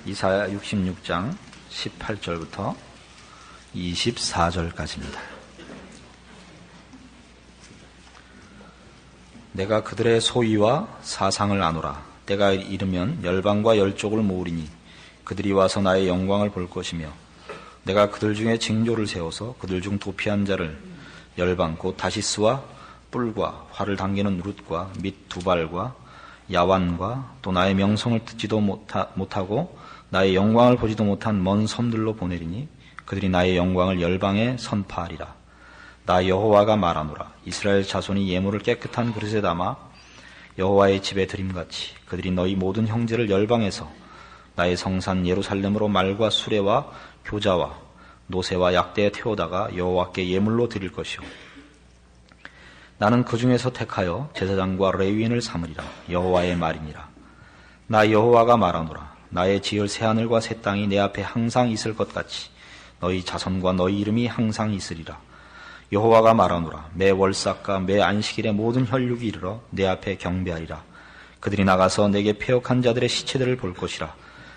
이사야 66장 18절부터 24절까지입니다. 내가 그들의 소위와 사상을 아노라. 때가 이르면 열방과 열족을 모으리니 그들이 와서 나의 영광을 볼 것이며 내가 그들 중에 징조를 세워서 그들 중 도피한 자를 열방 곧 다시스와 뿔과 활을 당기는 룻과 및 두발과 야완과 또 나의 명성을 듣지도 못하고 나의 영광을 보지도 못한 먼 섬들로 보내리니 그들이 나의 영광을 열방에 선파하리라. 나 여호와가 말하노라. 이스라엘 자손이 예물을 깨끗한 그릇에 담아 여호와의 집에 드림같이 그들이 너희 모든 형제를 열방에서 나의 성산 예루살렘으로 말과 수레와 교자와 노새와 약대에 태우다가 여호와께 예물로 드릴 것이요 나는 그 중에서 택하여 제사장과 레위인을 삼으리라. 여호와의 말이니라. 나 여호와가 말하노라. 나의 지을 새하늘과 새 땅이 내 앞에 항상 있을 것 같이 너희 자손과 너희 이름이 항상 있으리라. 여호와가 말하노라. 매 월삭과 매 안식일에 모든 혈육이 이르러 내 앞에 경배하리라. 그들이 나가서 내게 패역한 자들의 시체들을 볼 것이라.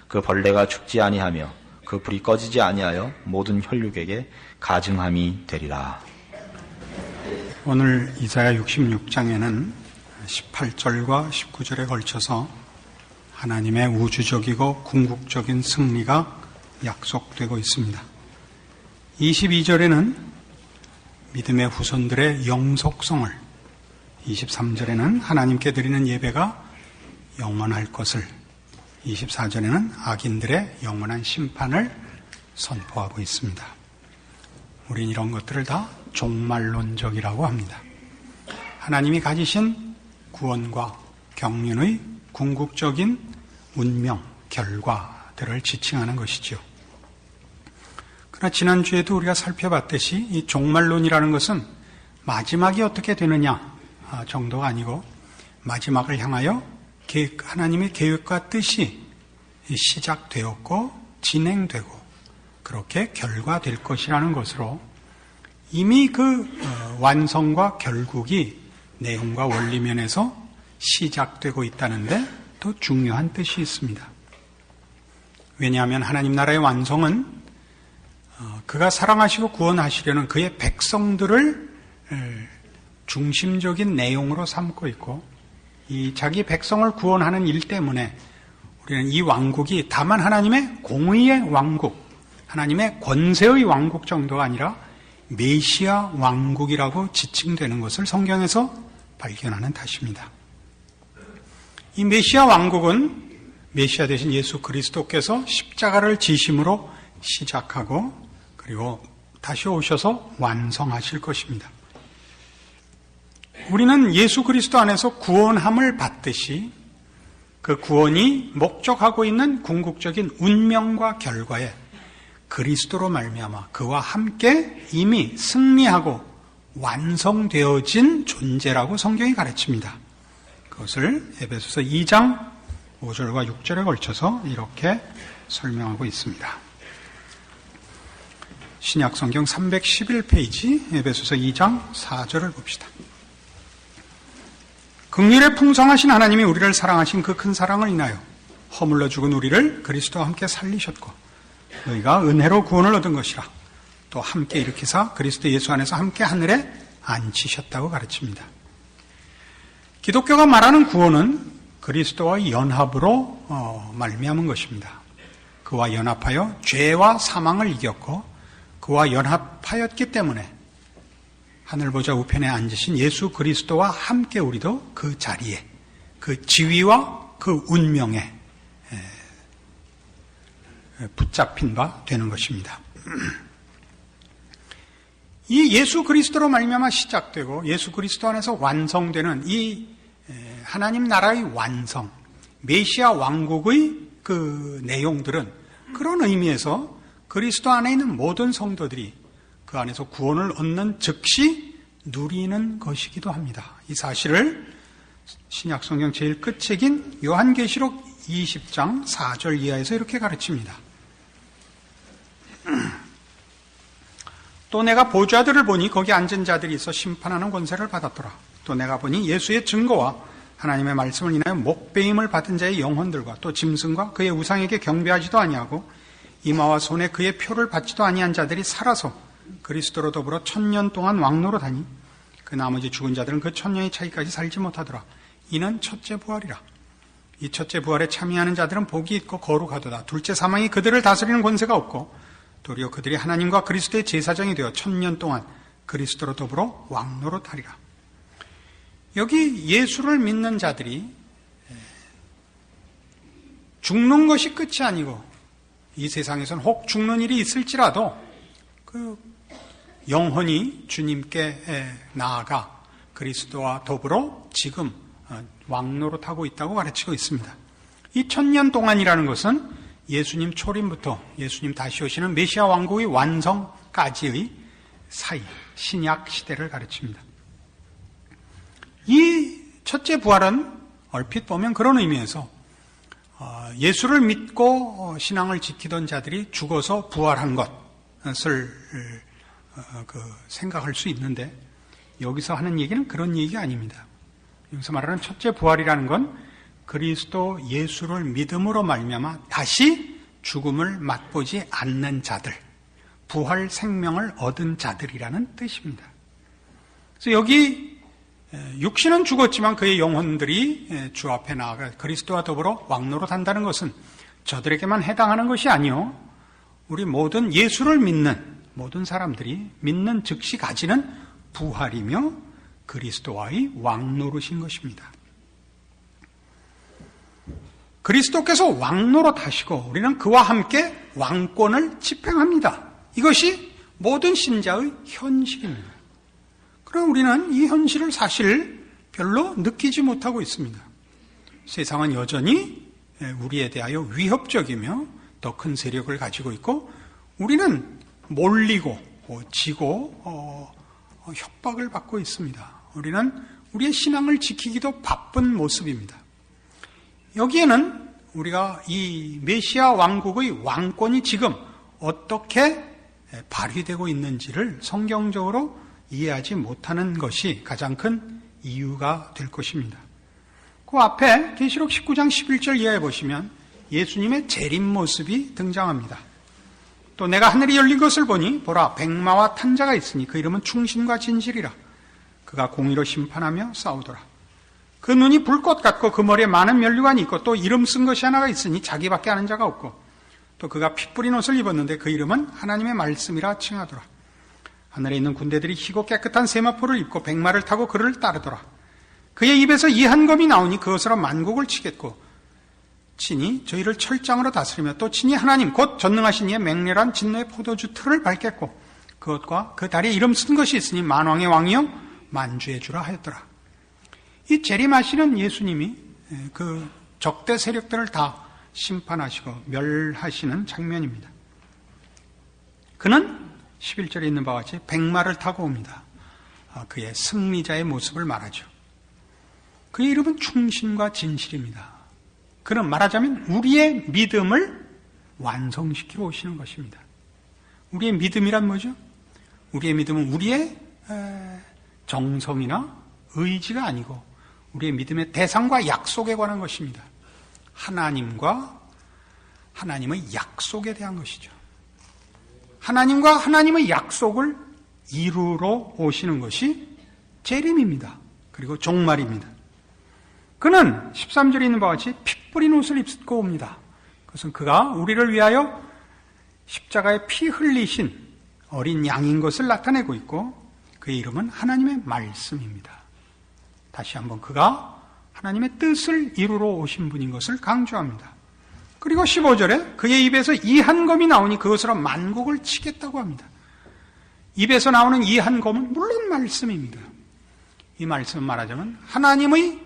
그 벌레가 죽지 아니하며 그 불이 꺼지지 아니하여 모든 혈육에게 가증함이 되리라. 오늘 이사야 66장에는 18절과 19절에 걸쳐서 하나님의 우주적이고 궁극적인 승리가 약속되고 있습니다. 22절에는 믿음의 후손들의 영속성을, 23절에는 하나님께 드리는 예배가 영원할 것을, 24절에는 악인들의 영원한 심판을 선포하고 있습니다. 우린 이런 것들을 다 종말론적이라고 합니다. 하나님이 가지신 구원과 경륜의 궁극적인 운명, 결과들을 지칭하는 것이죠. 그러나 지난주에도 우리가 살펴봤듯이 이 종말론이라는 것은 마지막이 어떻게 되느냐 정도가 아니고 마지막을 향하여 하나님의 계획과 뜻이 시작되었고 진행되고 그렇게 결과될 것이라는 것으로 이미 그 완성과 결국이 내용과 원리면에서 시작되고 있다는데 더 중요한 뜻이 있습니다. 왜냐하면 하나님 나라의 완성은 그가 사랑하시고 구원하시려는 그의 백성들을 중심적인 내용으로 삼고 있고 이 자기 백성을 구원하는 일 때문에 우리는 이 왕국이 다만 하나님의 공의의 왕국, 하나님의 권세의 왕국 정도가 아니라 메시아 왕국이라고 지칭되는 것을 성경에서 발견하는 탓입니다. 이 메시아 왕국은 메시아 대신 예수 그리스도께서 십자가를 지심으로 시작하고 그리고 다시 오셔서 완성하실 것입니다. 우리는 예수 그리스도 안에서 구원함을 받듯이 그 구원이 목적하고 있는 궁극적인 운명과 결과에 그리스도로 말미암아 그와 함께 이미 승리하고 완성되어진 존재라고 성경이 가르칩니다. 그것을 에베소서 2장 5절과 6절에 걸쳐서 이렇게 설명하고 있습니다. 신약성경 311페이지 에베소서 2장 4절을 봅시다. 긍휼에 풍성하신 하나님이 우리를 사랑하신 그 큰 사랑을 인하여 허물러 죽은 우리를 그리스도와 함께 살리셨고 너희가 은혜로 구원을 얻은 것이라 또 함께 일으키사 그리스도 예수 안에서 함께 하늘에 앉히셨다고 가르칩니다. 기독교가 말하는 구원은 그리스도와의 연합으로 말미암은 것입니다. 그와 연합하여 죄와 사망을 이겼고 그와 연합하였기 때문에 하늘보좌 우편에 앉으신 예수 그리스도와 함께 우리도 그 자리에 그 지위와 그 운명에 붙잡힌 바 되는 것입니다. 이 예수 그리스도로 말미암아 시작되고 예수 그리스도 안에서 완성되는 이 하나님 나라의 완성, 메시아 왕국의 그 내용들은 그런 의미에서 그리스도 안에 있는 모든 성도들이 그 안에서 구원을 얻는 즉시 누리는 것이기도 합니다. 이 사실을 신약성경 제일 끝책인 요한계시록 20장 4절 이하에서 이렇게 가르칩니다. 또 내가 보좌들을 보니 거기 앉은 자들이 있어 심판하는 권세를 받았더라. 또 내가 보니 예수의 증거와 하나님의 말씀을 인하여 목배임을 받은 자의 영혼들과 또 짐승과 그의 우상에게 경배하지도 아니하고 이마와 손에 그의 표를 받지도 아니한 자들이 살아서 그리스도로 더불어 1000년 동안 왕노릇하니 그 나머지 죽은 자들은 그 1000년의 차이까지 살지 못하더라. 이는 첫째 부활이라. 이 첫째 부활에 참여하는 자들은 복이 있고 거룩하도다. 둘째 사망이 그들을 다스리는 권세가 없고 도리어 그들이 하나님과 그리스도의 제사장이 되어 1000년 동안 그리스도로 더불어 왕노릇하리라. 여기 예수를 믿는 자들이 죽는 것이 끝이 아니고 이 세상에서는 혹 죽는 일이 있을지라도 그 영혼이 주님께 나아가 그리스도와 더불어 지금 왕노릇하고 있다고 가르치고 있습니다. 이 1000년 동안이라는 것은 예수님 초림부터 예수님 다시 오시는 메시아 왕국의 완성까지의 사이, 신약 시대를 가르칩니다. 이 첫째 부활은 얼핏 보면 그런 의미에서 예수를 믿고 신앙을 지키던 자들이 죽어서 부활한 것을 생각할 수 있는데 여기서 하는 얘기는 그런 얘기가 아닙니다. 여기서 말하는 첫째 부활이라는 건 그리스도 예수를 믿음으로 말미암아 다시 죽음을 맛보지 않는 자들, 부활 생명을 얻은 자들이라는 뜻입니다. 그래서 여기 육신은 죽었지만 그의 영혼들이 주 앞에 나아가 그리스도와 더불어 왕노릇한다는 것은 저들에게만 해당하는 것이 아니요, 우리 모든 예수를 믿는 모든 사람들이 믿는 즉시 가지는 부활이며 그리스도와의 왕노릇인 것입니다. 그리스도께서 왕노릇하시고 우리는 그와 함께 왕권을 집행합니다. 이것이 모든 신자의 현실입니다. 그럼 우리는 이 현실을 사실 별로 느끼지 못하고 있습니다. 세상은 여전히 우리에 대하여 위협적이며 더 큰 세력을 가지고 있고 우리는 몰리고 지고 협박을 받고 있습니다. 우리는 우리의 신앙을 지키기도 바쁜 모습입니다. 여기에는 우리가 이 메시아 왕국의 왕권이 지금 어떻게 발휘되고 있는지를 성경적으로 이해하지 못하는 것이 가장 큰 이유가 될 것입니다. 그 앞에 계시록 19장 11절 이하에 보시면 예수님의 재림 모습이 등장합니다. 또 내가 하늘이 열린 것을 보니 보라 백마와 탄 자가 있으니 그 이름은 충신과 진실이라. 그가 공의로 심판하며 싸우더라. 그 눈이 불꽃 같고 그 머리에 많은 면류관이 있고 또 이름 쓴 것이 하나가 있으니 자기밖에 아는 자가 없고 또 그가 피 뿌린 옷을 입었는데 그 이름은 하나님의 말씀이라 칭하더라. 하늘에 있는 군대들이 희고 깨끗한 세마포를 입고 백마를 타고 그를 따르더라. 그의 입에서 이 한 검이 나오니 그것으로 만국을 치겠고 친히 저희를 철장으로 다스리며 또 친히 하나님 곧 전능하신 이의 맹렬한 진노의 포도주 틀을 밟겠고 그것과 그 다리에 이름 쓴 것이 있으니 만왕의 왕이요 만주의 주라 하였더라. 이 재림하시는 예수님이 그 적대 세력들을 다 심판하시고 멸하시는 장면입니다. 그는 11절에 있는 바와 같이 백마를 타고 옵니다. 그의 승리자의 모습을 말하죠. 그의 이름은 충신과 진실입니다. 그는 말하자면 우리의 믿음을 완성시키러 오시는 것입니다. 우리의 믿음이란 뭐죠? 우리의 믿음은 우리의 정성이나 의지가 아니고 우리의 믿음의 대상과 약속에 관한 것입니다. 하나님과 하나님의 약속에 대한 것이죠. 하나님과 하나님의 약속을 이루러 오시는 것이 재림입니다. 그리고 종말입니다. 그는 13절에 있는 바와 같이 피 뿌린 옷을 입고 옵니다. 그것은 그가 우리를 위하여 십자가에 피 흘리신 어린 양인 것을 나타내고 있고 그의 이름은 하나님의 말씀입니다. 다시 한번 그가 하나님의 뜻을 이루러 오신 분인 것을 강조합니다. 그리고 15절에 그의 입에서 이 한 검이 나오니 그것으로 만국을 치겠다고 합니다. 입에서 나오는 이 한 검은 물론 말씀입니다. 이 말씀은 말하자면 하나님의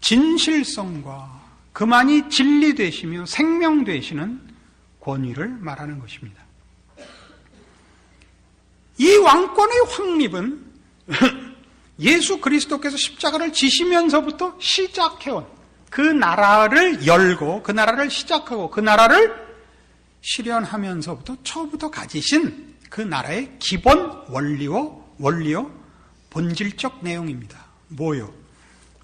진실성과 그만이 진리 되시며 생명 되시는 권위를 말하는 것입니다. 이 왕권의 확립은 예수 그리스도께서 십자가를 지시면서부터 시작해온 그 나라를 열고 그 나라를 시작하고 그 나라를 실현하면서부터 처음부터 가지신 그 나라의 기본 원리요 본질적 내용입니다. 뭐요?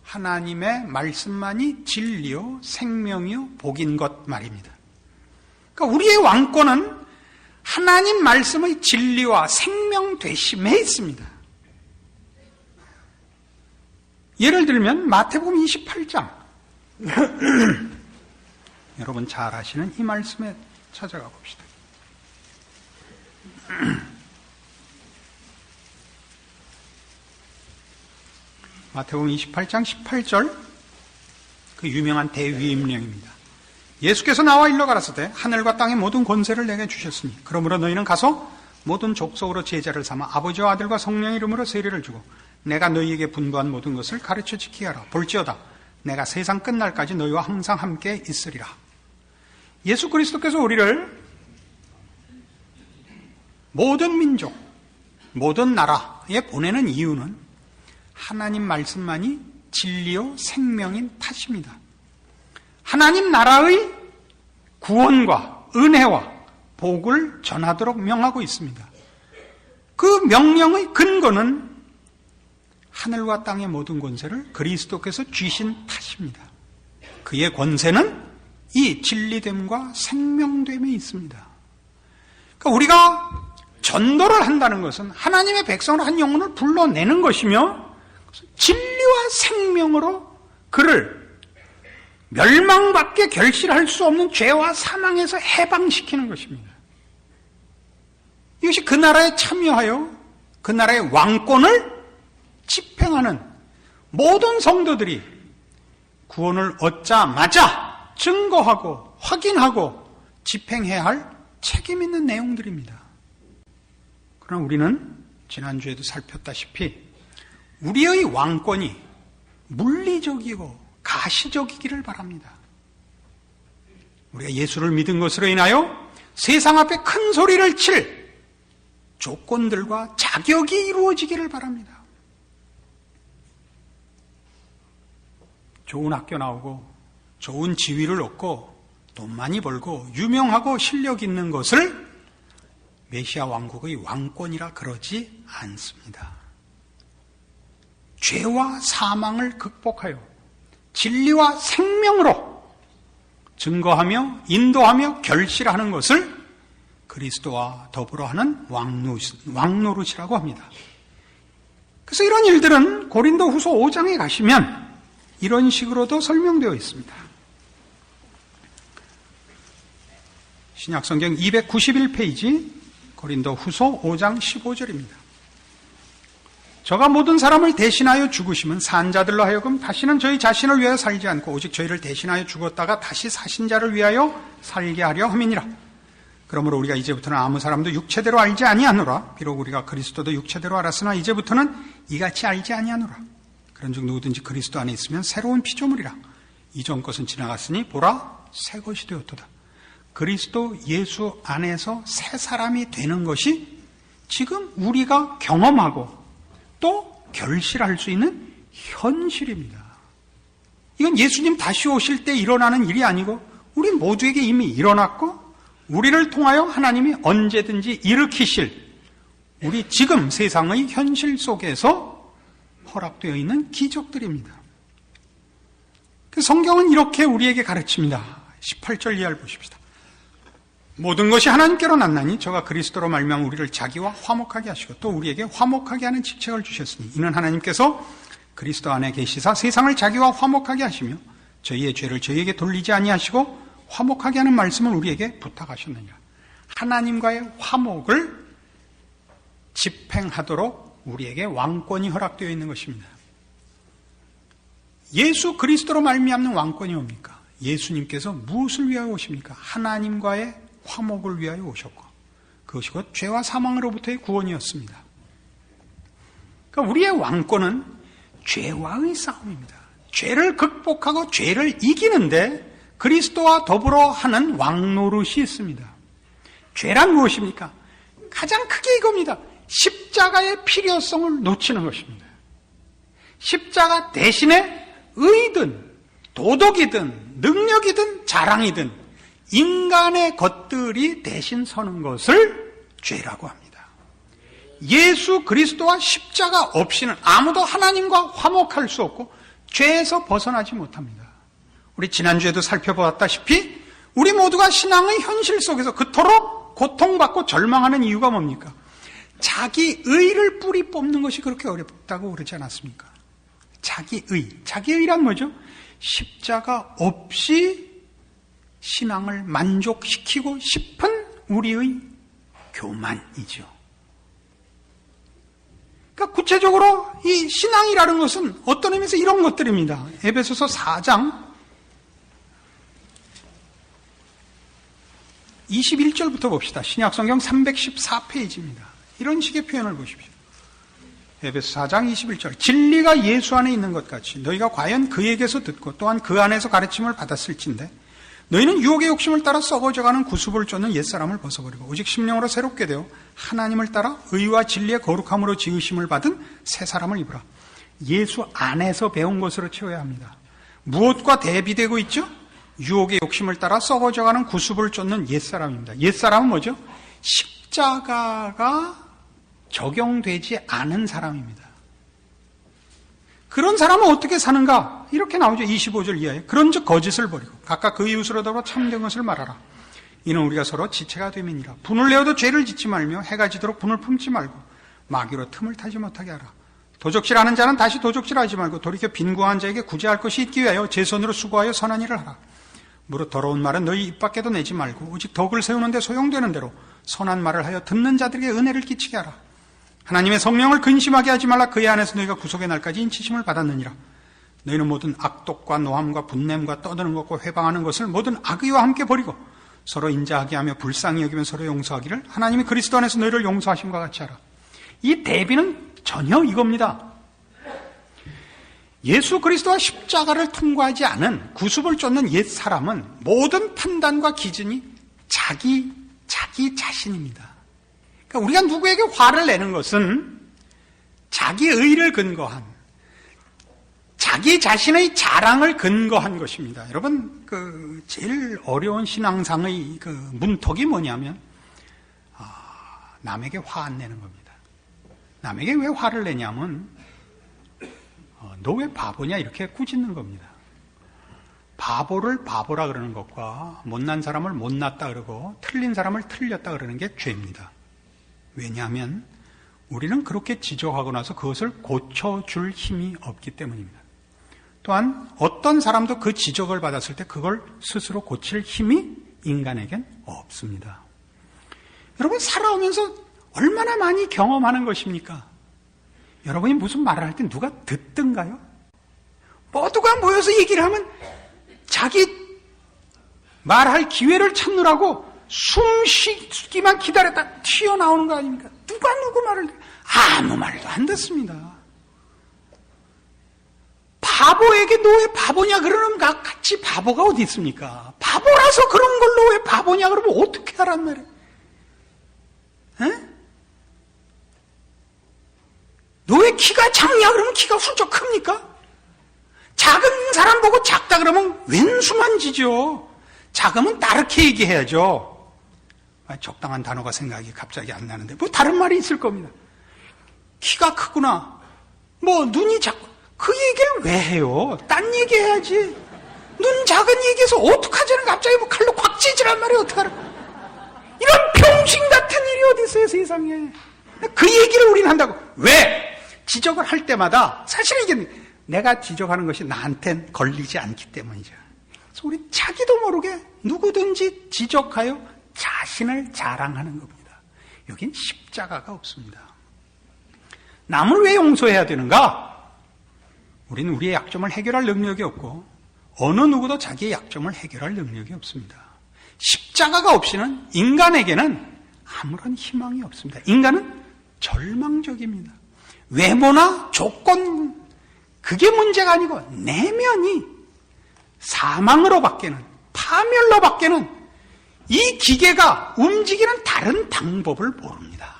하나님의 말씀만이 진리요 생명이요 복인 것 말입니다. 그러니까 우리의 왕권은 하나님 말씀의 진리와 생명 되심에 있습니다. 예를 들면 마태복음 28장 여러분 잘 아시는 이 말씀에 찾아가 봅시다. 마태복음 28장 18절 그 유명한 대위임령입니다. 예수께서 나와 일러 가라사대 하늘과 땅의 모든 권세를 내게 주셨으니 그러므로 너희는 가서 모든 족속으로 제자를 삼아 아버지와 아들과 성령의 이름으로 세례를 주고 내가 너희에게 분부한 모든 것을 가르쳐 지키게 하라. 볼지어다 내가 세상 끝날까지 너희와 항상 함께 있으리라. 예수 그리스도께서 우리를 모든 민족, 모든 나라에 보내는 이유는 하나님 말씀만이 진리요 생명인 탓입니다. 하나님 나라의 구원과 은혜와 복을 전하도록 명하고 있습니다. 그 명령의 근거는 하늘과 땅의 모든 권세를 그리스도께서 쥐신 탓입니다. 그의 권세는 이 진리됨과 생명됨에 있습니다. 그러니까 우리가 전도를 한다는 것은 하나님의 백성을 한 영혼을 불러내는 것이며 진리와 생명으로 그를 멸망밖에 결실할 수 없는 죄와 사망에서 해방시키는 것입니다. 이것이 그 나라에 참여하여 그 나라의 왕권을 집행하는 모든 성도들이 구원을 얻자마자 증거하고 확인하고 집행해야 할 책임 있는 내용들입니다. 그러나 우리는 지난주에도 살폈다시피 우리의 왕권이 물리적이고 가시적이기를 바랍니다. 우리가 예수를 믿은 것으로 인하여 세상 앞에 큰 소리를 칠 조건들과 자격이 이루어지기를 바랍니다. 좋은 학교 나오고 좋은 지위를 얻고 돈 많이 벌고 유명하고 실력 있는 것을 메시아 왕국의 왕권이라 그러지 않습니다. 죄와 사망을 극복하여 진리와 생명으로 증거하며 인도하며 결실하는 것을 그리스도와 더불어 하는 왕노릇이라고 합니다. 그래서 이런 일들은 고린도 후서 5장에 가시면 이런 식으로도 설명되어 있습니다. 신약성경 291페이지 고린도 후서 5장 15절입니다. 저가 모든 사람을 대신하여 죽으심은 산 자들로 하여금 다시는 저희 자신을 위하여 살지 않고 오직 저희를 대신하여 죽었다가 다시 사신 자를 위하여 살게 하려 함이니라. 그러므로 우리가 이제부터는 아무 사람도 육체대로 알지 아니하노라. 비록 우리가 그리스도도 육체대로 알았으나 이제부터는 이같이 알지 아니하노라. 그런즉 누구든지 그리스도 안에 있으면 새로운 피조물이라. 이전 것은 지나갔으니 보라 새 것이 되었도다. 그리스도 예수 안에서 새 사람이 되는 것이 지금 우리가 경험하고 또 결실할 수 있는 현실입니다. 이건 예수님 다시 오실 때 일어나는 일이 아니고 우리 모두에게 이미 일어났고 우리를 통하여 하나님이 언제든지 일으키실 우리 지금 세상의 현실 속에서 허락되어 있는 기적들입니다. 성경은 이렇게 우리에게 가르칩니다. 18절 이하를 보십시다. 모든 것이 하나님께로 났나니 저가 그리스도로 말미암아 우리를 자기와 화목하게 하시고 또 우리에게 화목하게 하는 직책을 주셨으니 이는 하나님께서 그리스도 안에 계시사 세상을 자기와 화목하게 하시며 저희의 죄를 저희에게 돌리지 아니하시고 화목하게 하는 말씀을 우리에게 부탁하셨느니라. 하나님과의 화목을 집행하도록 우리에게 왕권이 허락되어 있는 것입니다. 예수 그리스도로 말미암는 왕권이 뭡니까? 예수님께서 무엇을 위하여 오십니까? 하나님과의 화목을 위하여 오셨고 그것이 곧 죄와 사망으로부터의 구원이었습니다. 그러니까 우리의 왕권은 죄와의 싸움입니다. 죄를 극복하고 죄를 이기는데 그리스도와 더불어 하는 왕노릇이 있습니다. 죄란 무엇입니까? 가장 크게 이겁니다. 십자가의 필요성을 놓치는 것입니다. 십자가 대신에 의든 도덕이든 능력이든 자랑이든 인간의 것들이 대신 서는 것을 죄라고 합니다. 예수 그리스도와 십자가 없이는 아무도 하나님과 화목할 수 없고 죄에서 벗어나지 못합니다. 우리 지난주에도 살펴보았다시피 우리 모두가 신앙의 현실 속에서 그토록 고통받고 절망하는 이유가 뭡니까? 자기 의를 뿌리 뽑는 것이 그렇게 어렵다고 그러지 않았습니까? 자기의란 뭐죠? 십자가 없이 신앙을 만족시키고 싶은 우리의 교만이죠. 그러니까 구체적으로 이 신앙이라는 것은 어떤 의미에서 이런 것들입니다. 에베소서 4장 21절부터 봅시다. 신약성경 314페이지입니다. 이런 식의 표현을 보십시오. 에베소 4장 21절. 진리가 예수 안에 있는 것 같이 너희가 과연 그에게서 듣고 또한 그 안에서 가르침을 받았을진데 너희는 유혹의 욕심을 따라 썩어져가는 구습을 쫓는 옛사람을 벗어버리고 오직 심령으로 새롭게 되어 하나님을 따라 의와 진리의 거룩함으로 지으심을 받은 새 사람을 입으라. 예수 안에서 배운 것으로 채워야 합니다. 무엇과 대비되고 있죠? 유혹의 욕심을 따라 썩어져가는 구습을 쫓는 옛사람입니다. 옛사람은 뭐죠? 십자가가 적용되지 않은 사람입니다. 그런 사람은 어떻게 사는가? 이렇게 나오죠. 25절 이하에. 그런즉 거짓을 버리고 각각 그 이웃으로 더불어 참된 것을 말하라. 이는 우리가 서로 지체가 됨이니라. 분을 내어도 죄를 짓지 말며 해가 지도록 분을 품지 말고 마귀로 틈을 타지 못하게 하라. 도적질하는 자는 다시 도적질하지 말고 돌이켜 빈구한 자에게 구제할 것이 있기 위하여 제 손으로 수고하여 선한 일을 하라. 무릇 더러운 말은 너희 입 밖에도 내지 말고 오직 덕을 세우는데 소용되는 대로 선한 말을 하여 듣는 자들에게 은혜를 끼치게 하라. 하나님의 성령을 근심하게 하지 말라. 그의 안에서 너희가 구속의 날까지 인치심을 받았느니라. 너희는 모든 악독과 노함과 분냄과 떠드는 것과 회방하는 것을 모든 악의와 함께 버리고 서로 인자하게 하며 불쌍히 여기면 서로 용서하기를 하나님이 그리스도 안에서 너희를 용서하심과 같이 하라. 이 대비는 전혀 이겁니다. 예수 그리스도와 십자가를 통과하지 않은 구습을 쫓는 옛 사람은 모든 판단과 기준이 자기 자신입니다. 그러니까 우리가 누구에게 화를 내는 것은 자기 의를 근거한, 자기 자신의 자랑을 근거한 것입니다. 여러분, 제일 어려운 신앙상의 문턱이 뭐냐면, 남에게 화 안 내는 겁니다. 남에게 왜 화를 내냐면, 너 왜 바보냐? 이렇게 꾸짖는 겁니다. 바보를 바보라 그러는 것과 못난 사람을 못났다 그러고 틀린 사람을 틀렸다 그러는 게 죄입니다. 왜냐하면 우리는 그렇게 지적하고 나서 그것을 고쳐줄 힘이 없기 때문입니다. 또한 어떤 사람도 그 지적을 받았을 때 그걸 스스로 고칠 힘이 인간에겐 없습니다. 여러분, 살아오면서 얼마나 많이 경험하는 것입니까? 여러분이 무슨 말을 할 때 누가 듣든가요? 모두가 모여서 얘기를 하면 자기 말할 기회를 찾느라고 숨 쉬기만 기다렸다 튀어나오는 거 아닙니까? 누가 누구 말을 아무 말도 안 듣습니다. 바보에게 너 왜 바보냐 그러는 것 같이 바보가 어디 있습니까? 바보라서 그런 걸 너 왜 바보냐 그러면 어떻게 하란 말이에요? 너 왜 키가 작냐 그러면 키가 훌쩍 큽니까? 작은 사람 보고 작다 그러면 왼수만 지죠. 작으면 다르게 얘기해야죠. 적당한 단어가 생각이 갑자기 안 나는데 뭐 다른 말이 있을 겁니다. 키가 크구나, 뭐 눈이 작고, 그 얘기를 왜 해요? 딴 얘기 해야지. 눈 작은 얘기해서 어떡하자는 갑자기 뭐 칼로 콱 찌질한 말이 어떡하라. 이런 병신 같은 일이 어디 있어요 세상에. 그 얘기를 우리는 한다고. 왜? 지적을 할 때마다 사실은 이게 내가 지적하는 것이 나한텐 걸리지 않기 때문이죠. 그래서 우리 자기도 모르게 누구든지 지적하여 자신을 자랑하는 겁니다. 여긴 십자가가 없습니다. 남을 왜 용서해야 되는가? 우리는 우리의 약점을 해결할 능력이 없고 어느 누구도 자기의 약점을 해결할 능력이 없습니다. 십자가가 없이는 인간에게는 아무런 희망이 없습니다. 인간은 절망적입니다. 외모나 조건, 그게 문제가 아니고 내면이 사망으로 밖에는, 파멸로 밖에는 이 기계가 움직이는 다른 방법을 모릅니다.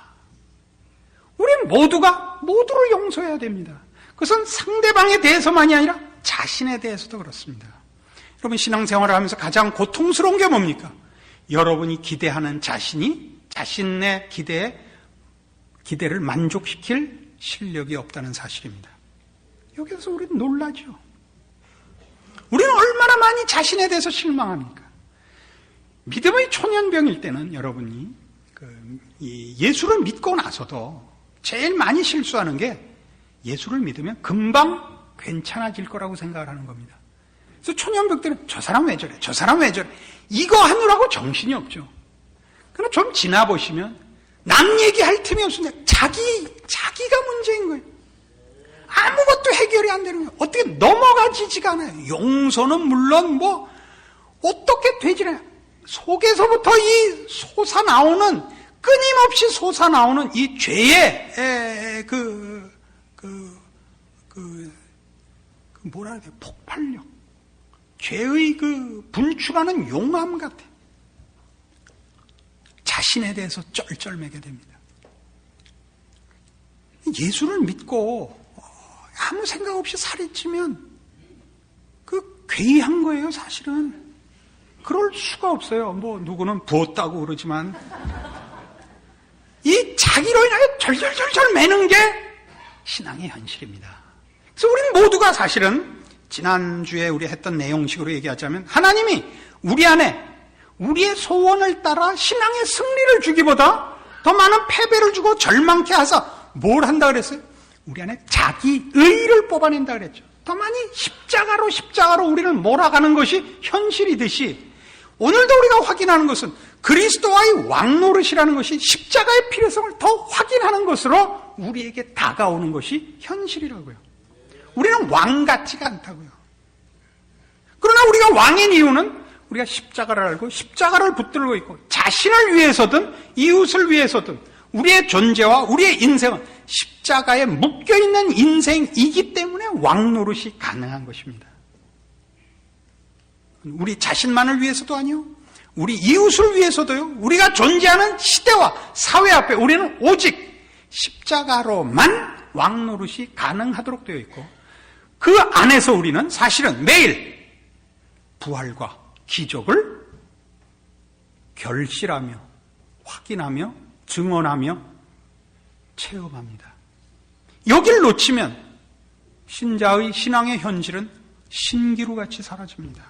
우리는 모두가 모두를 용서해야 됩니다. 그것은 상대방에 대해서만이 아니라 자신에 대해서도 그렇습니다. 여러분, 신앙생활을 하면서 가장 고통스러운 게 뭡니까? 여러분이 기대하는 자신이 자신의 기대를 만족시킬 실력이 없다는 사실입니다. 여기서 우리는 놀라죠. 우리는 얼마나 많이 자신에 대해서 실망합니까? 믿음의 초년병일 때는 여러분이 이 예수를 믿고 나서도 제일 많이 실수하는 게 예수를 믿으면 금방 괜찮아질 거라고 생각을 하는 겁니다. 그래서 초년병 때는 저 사람 왜 저래? 저 사람 왜 저래? 이거 하느라고 정신이 없죠. 그러나 좀 지나보시면 남 얘기할 틈이 없습니다. 자기가 문제인 거예요. 아무것도 해결이 안 되는 거예요. 어떻게 넘어가지지가 않아요. 용서는 물론 뭐 어떻게 되지나 속에서부터 이 끊임없이 솟아나오는 이 죄의 뭐라 해야 돼? 폭발력. 죄의 분출하는 용암 같아. 자신에 대해서 쩔쩔매게 됩니다. 예수를 믿고 아무 생각 없이 살이 찌면 괴이한 거예요, 사실은. 그럴 수가 없어요. 뭐 누구는 부었다고 그러지만 이 자기로 인하여 절절절절 매는 게 신앙의 현실입니다. 그래서 우리는 모두가 사실은 지난주에 우리 했던 내용식으로 얘기하자면 하나님이 우리 안에 우리의 소원을 따라 신앙의 승리를 주기보다 더 많은 패배를 주고 절망케 하사 뭘 한다 그랬어요? 우리 안에 자기 의를 뽑아낸다 그랬죠. 더 많이 십자가로 우리를 몰아가는 것이 현실이듯이 오늘도 우리가 확인하는 것은 그리스도와의 왕노릇이라는 것이 십자가의 필요성을 더 확인하는 것으로 우리에게 다가오는 것이 현실이라고요. 우리는 왕 같지가 않다고요. 그러나 우리가 왕인 이유는 우리가 십자가를 알고 십자가를 붙들고 있고 자신을 위해서든 이웃을 위해서든 우리의 존재와 우리의 인생은 십자가에 묶여있는 인생이기 때문에 왕노릇이 가능한 것입니다. 우리 자신만을 위해서도 아니요. 우리 이웃을 위해서도요. 우리가 존재하는 시대와 사회 앞에 우리는 오직 십자가로만 왕노릇이 가능하도록 되어 있고 그 안에서 우리는 사실은 매일 부활과 기적을 결실하며 확인하며 증언하며 체험합니다. 여길 놓치면 신자의 신앙의 현실은 신기루같이 사라집니다.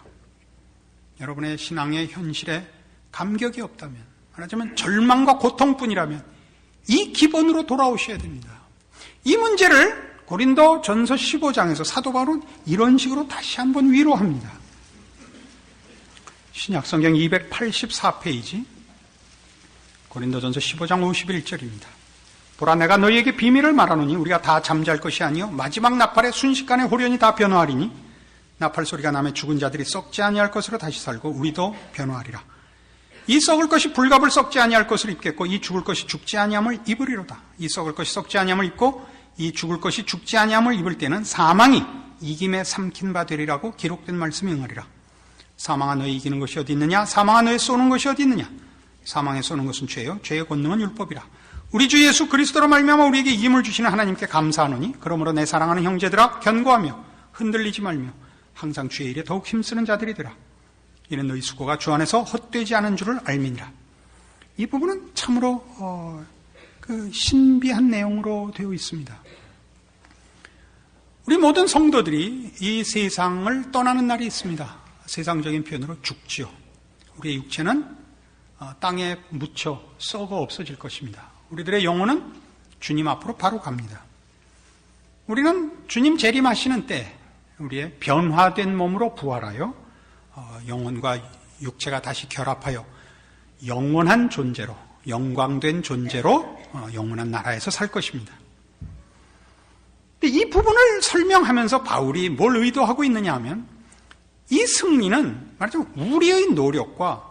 여러분의 신앙의 현실에 감격이 없다면, 말하자면 절망과 고통뿐이라면 이 기본으로 돌아오셔야 됩니다. 이 문제를 고린도 전서 15장에서 사도 바울은 이런 식으로 다시 한번 위로합니다. 신약성경 284페이지 고린도 전서 15장 51절입니다. 보라 내가 너희에게 비밀을 말하노니 우리가 다 잠잘 것이 아니요 마지막 나팔에 순식간에 호련히 다 변화하리니 나팔 소리가 나면 죽은 자들이 썩지 아니할 것으로 다시 살고 우리도 변화하리라. 이 썩을 것이 불갑을 썩지 아니할 것을 입겠고 이 죽을 것이 죽지 아니함을 입으리로다. 이 썩을 것이 썩지 아니함을 입고 이 죽을 것이 죽지 아니함을 입을 때는 사망이 이김에 삼킨 바 되리라고 기록된 말씀이 응하리라. 사망아 너희 이기는 것이 어디 있느냐? 사망아 너희 쏘는 것이 어디 있느냐? 사망에 쏘는 것은 죄요 죄의 권능은 율법이라. 우리 주 예수 그리스도로 말미암아 우리에게 이김을 주시는 하나님께 감사하노니 그러므로 내 사랑하는 형제들아 견고하며 흔들리지 말며 항상 주의 일에 더욱 힘쓰는 자들이더라. 이는 너희 수고가 주 안에서 헛되지 않은 줄을 알미니라. 이 부분은 참으로 신비한 내용으로 되어 있습니다. 우리 모든 성도들이 이 세상을 떠나는 날이 있습니다. 세상적인 표현으로 죽지요. 우리의 육체는 땅에 묻혀 썩어 없어질 것입니다. 우리들의 영혼은 주님 앞으로 바로 갑니다. 우리는 주님 재림하시는 때 우리의 변화된 몸으로 부활하여 영혼과 육체가 다시 결합하여 영원한 존재로 영광된 존재로 영원한 나라에서 살 것입니다. 근데 이 부분을 설명하면서 바울이 뭘 의도하고 있느냐 하면 이 승리는 말하자면 우리의 노력과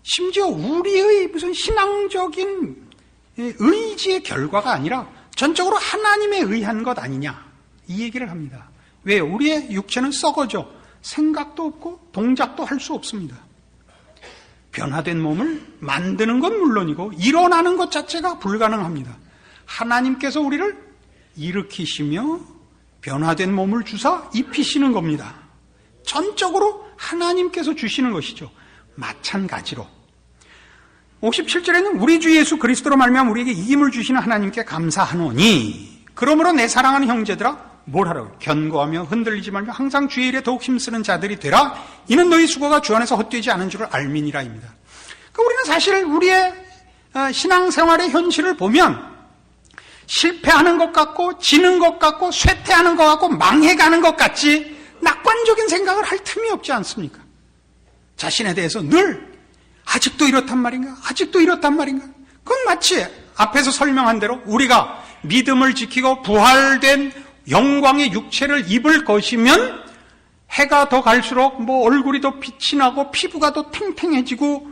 심지어 우리의 무슨 신앙적인 의지의 결과가 아니라 전적으로 하나님에 의한 것 아니냐 이 얘기를 합니다. 왜요? 우리의 육체는 썩어져 생각도 없고 동작도 할 수 없습니다. 변화된 몸을 만드는 건 물론이고 일어나는 것 자체가 불가능합니다. 하나님께서 우리를 일으키시며 변화된 몸을 주사 입히시는 겁니다. 전적으로 하나님께서 주시는 것이죠. 마찬가지로 57절에는 우리 주 예수 그리스도로 말미암아 우리에게 이김을 주시는 하나님께 감사하노니 그러므로 내 사랑하는 형제들아 뭘 하라고? 견고하며 흔들리지 말며 항상 주의 일에 더욱 힘쓰는 자들이 되라. 이는 너희 수고가 주 안에서 헛되지 않은 줄을 알미니라입니다. 그러니까 우리는 사실 우리의 신앙생활의 현실을 보면 실패하는 것 같고 지는 것 같고 쇠퇴하는 것 같고 망해가는 것 같지 낙관적인 생각을 할 틈이 없지 않습니까? 자신에 대해서 늘 아직도 이렇단 말인가? 아직도 이렇단 말인가? 그건 마치 앞에서 설명한 대로 우리가 믿음을 지키고 부활된 영광의 육체를 입을 것이면 해가 더 갈수록 얼굴이 더 빛이 나고 피부가 더 탱탱해지고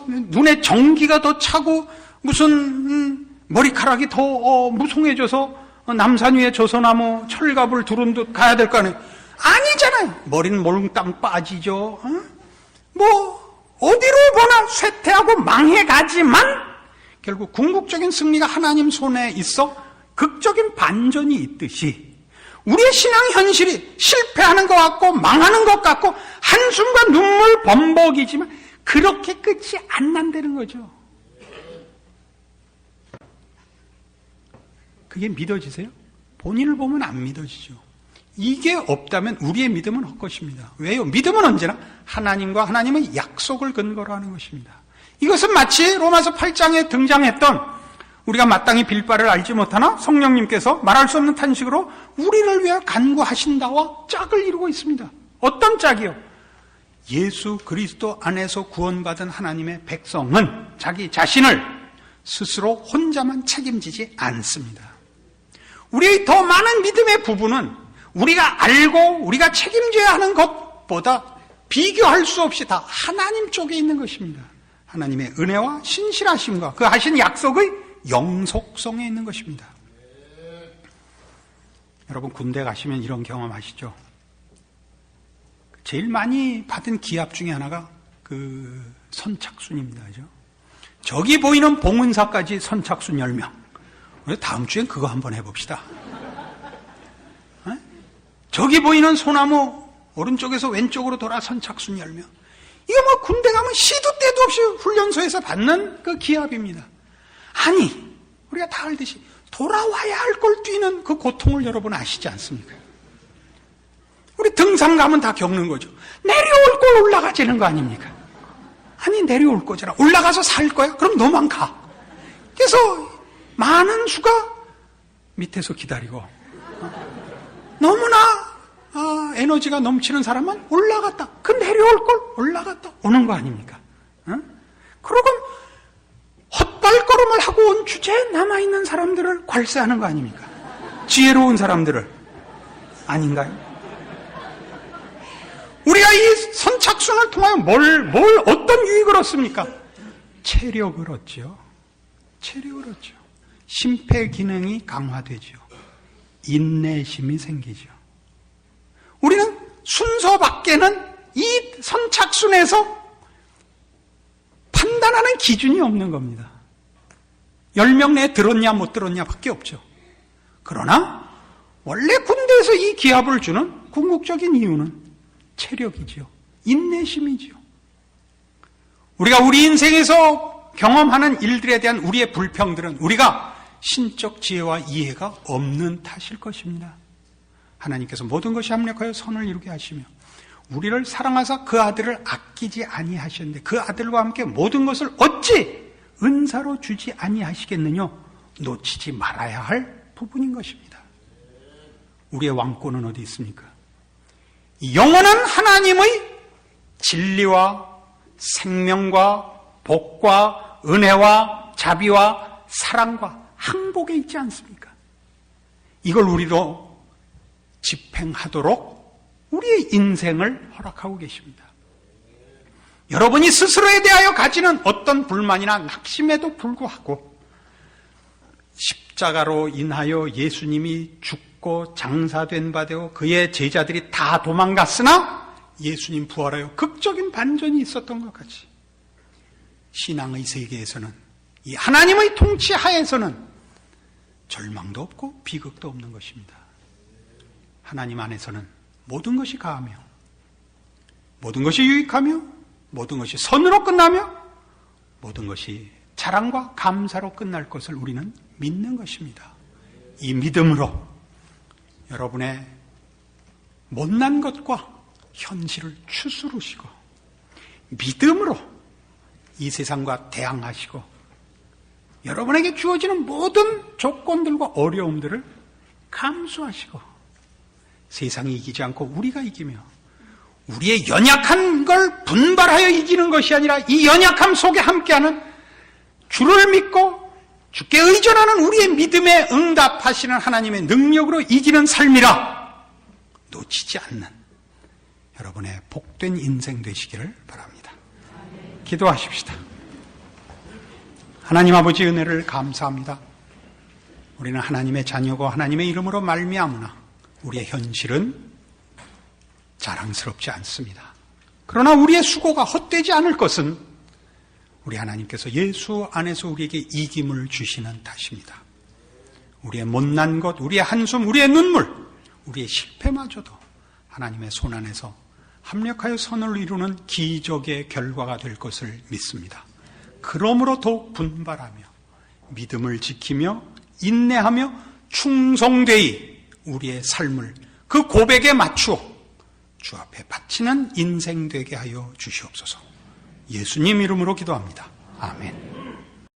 눈에 전기가 더 차고 무슨 머리카락이 더 무송해져서 남산 위에 조소나무 철갑을 두른 듯 가야 될 거 아니에요. 아니잖아요. 머리는 몽땅 빠지죠. 어디로 보나 쇠퇴하고 망해가지만 결국 궁극적인 승리가 하나님 손에 있어 극적인 반전이 있듯이 우리의 신앙 현실이 실패하는 것 같고 망하는 것 같고 한숨과 눈물 범벅이지만 그렇게 끝이 안 난다는 거죠. 그게 믿어지세요? 본인을 보면 안 믿어지죠. 이게 없다면 우리의 믿음은 헛것입니다. 왜요? 믿음은 언제나 하나님과 하나님의 약속을 근거로 하는 것입니다. 이것은 마치 로마서 8장에 등장했던 우리가 마땅히 빌 바를 알지 못하나 성령님께서 말할 수 없는 탄식으로 우리를 위해 간구하신다와 짝을 이루고 있습니다. 어떤 짝이요? 예수 그리스도 안에서 구원받은 하나님의 백성은 자기 자신을 스스로 혼자만 책임지지 않습니다. 우리의 더 많은 믿음의 부분은 우리가 알고 우리가 책임져야 하는 것보다 비교할 수 없이 다 하나님 쪽에 있는 것입니다. 하나님의 은혜와 신실하심과 그 하신 약속의 영속성에 있는 것입니다. 여러분 군대 가시면 이런 경험 하시죠? 제일 많이 받은 기합 중에 하나가 그 선착순입니다. 그죠? 저기 보이는 봉은사까지 선착순 10명. 우리 다음 주엔 그거 한번 해봅시다. 저기 보이는 소나무 오른쪽에서 왼쪽으로 돌아 선착순 10명. 이거 군대 가면 시도 때도 없이 훈련소에서 받는 그 기합입니다. 아니, 우리가 다 알듯이 돌아와야 할 걸 뛰는 그 고통을 여러분 아시지 않습니까? 우리 등산 가면 다 겪는 거죠. 내려올 걸 올라가지는 거 아닙니까? 아니, 내려올 거잖아. 올라가서 살 거야? 그럼 너만 가. 그래서 많은 수가 밑에서 기다리고 너무나 에너지가 넘치는 사람은 올라갔다. 그 내려올 걸 올라갔다 오는 거 아닙니까? 그러고 헛발걸음을 하고 온 주제에 남아있는 사람들을 괄세하는 거 아닙니까? 지혜로운 사람들을. 아닌가요? 우리가 이 선착순을 통하여 어떤 유익을 얻습니까? 체력을 얻죠. 체력을 얻죠. 심폐 기능이 강화되죠. 인내심이 생기죠. 우리는 순서밖에는 이 선착순에서 판단하는 기준이 없는 겁니다. 10명 내에 들었냐 못 들었냐 밖에 없죠. 그러나 원래 군대에서 이 기합을 주는 궁극적인 이유는 체력이죠. 인내심이죠. 우리가 우리 인생에서 경험하는 일들에 대한 우리의 불평들은 우리가 신적 지혜와 이해가 없는 탓일 것입니다. 하나님께서 모든 것이 합력하여 선을 이루게 하시며 우리를 사랑하사 그 아들을 아끼지 아니하셨는데 그 아들과 함께 모든 것을 어찌 은사로 주지 아니하시겠느냐? 놓치지 말아야 할 부분인 것입니다. 우리의 왕권은 어디 있습니까? 영원한 하나님의 진리와 생명과 복과 은혜와 자비와 사랑과 항복에 있지 않습니까? 이걸 우리로 집행하도록 우리의 인생을 허락하고 계십니다. 여러분이 스스로에 대하여 가지는 어떤 불만이나 낙심에도 불구하고 십자가로 인하여 예수님이 죽고 장사된 바 되고 그의 제자들이 다 도망갔으나 예수님 부활하여 극적인 반전이 있었던 것 같이 신앙의 세계에서는 이 하나님의 통치 하에서는 절망도 없고 비극도 없는 것입니다. 하나님 안에서는 모든 것이 가하며 모든 것이 유익하며 모든 것이 선으로 끝나며 모든 것이 자랑과 감사로 끝날 것을 우리는 믿는 것입니다. 이 믿음으로 여러분의 못난 것과 현실을 추스르시고 믿음으로 이 세상과 대항하시고 여러분에게 주어지는 모든 조건들과 어려움들을 감수하시고 세상이 이기지 않고 우리가 이기며 우리의 연약한 걸 분발하여 이기는 것이 아니라 이 연약함 속에 함께하는 주를 믿고 주께 의존하는 우리의 믿음에 응답하시는 하나님의 능력으로 이기는 삶이라 놓치지 않는 여러분의 복된 인생 되시기를 바랍니다. 기도하십시다. 하나님 아버지 은혜를 감사합니다. 우리는 하나님의 자녀고 하나님의 이름으로 말미암으나 우리의 현실은 자랑스럽지 않습니다. 그러나 우리의 수고가 헛되지 않을 것은 우리 하나님께서 예수 안에서 우리에게 이김을 주시는 탓입니다. 우리의 못난 것, 우리의 한숨, 우리의 눈물, 우리의 실패마저도 하나님의 손 안에서 합력하여 선을 이루는 기적의 결과가 될 것을 믿습니다. 그러므로 더욱 분발하며 믿음을 지키며 인내하며 충성되이 우리의 삶을 그 고백에 맞추어 주 앞에 바치는 인생 되게 하여 주시옵소서. 예수님 이름으로 기도합니다. 아멘.